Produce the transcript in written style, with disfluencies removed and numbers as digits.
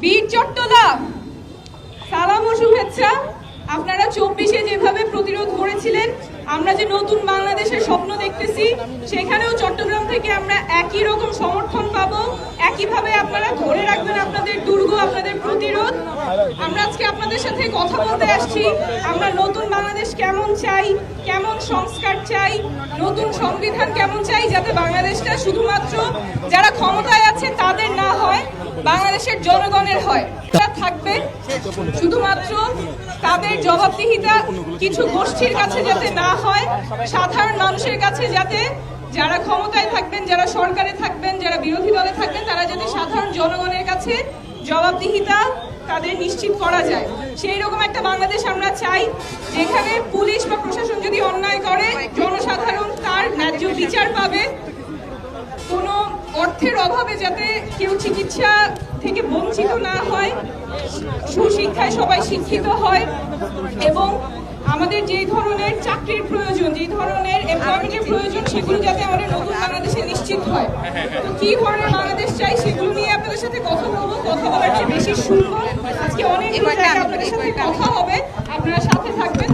বীর চট্টলা, সালাম ও শুভেচ্ছা। আপনারা 24-এ যেভাবে প্রতিরোধ করেছিলেন, আমরা যে নতুন বাংলাদেশের স্বপ্ন দেখতেছি, সেখানেও চট্টগ্রাম থেকে আমরা একই রকম সমর্থন পাবো। একইভাবে আপনারা ধরে রাখবেন আপনাদের দুর্গ, আপনাদের প্রতিরোধ। আমরা আজকে আপনাদের সাথে কথা বলতে আসছি। আমরা নতুন বাংলাদেশ কেমন চাই, কেমন সংস্কার চাই, নতুন সংবিধান কেমন চাই, যাতে বাংলাদেশটা শুধুমাত্র যারা ক্ষমতায় আছে তাদের না হয়, বাংলাদেশের জনগণের হয়। থাকবে শুধুমাত্র তাদের জবাবদিহিতা কিছু গোষ্ঠীর কাছে যাতে না হয়, সাধারণ মানুষের কাছে যাতে, যারা ক্ষমতায় থাকবেন, যারা সরকারে থাকবেন, যারা বিরোধী দলে থাকবেন, তারা যাতে সাধারণ জনগণের কাছে জবাবদিহিতা তাদের নিশ্চিত করা যায়। সেই রকম একটা বাংলাদেশ আমরা চাই, যেখানে পুলিশ বা প্রশাসন যদি অন্যায় করে, জনসাধারণ তার ন্যায্য বিচার পাবে। কোনো অর্থের অভাবে যাতে কেউ চিকিৎসা থেকে বঞ্চিত না হয়, সুশিক্ষায় সবাই শিক্ষিত হয়, এবং আমাদের যেই ধরনের চাকরির প্রয়োজন, যেই ধরনের এমপ্লয়মেন্টের প্রয়োজন, সেগুলো যাতে আমাদের নতুন বাংলাদেশে নিশ্চিত হয়। তো কি ধরনের বাংলাদেশ চাই সেগুলো নিয়ে আপনাদের সাথে কথা বলবো। কথা বলার চেয়ে বেশি শুনবো। আজকে অনেক আপনাদের সাথে কথা হবে, আপনারা সাথে থাকবেন।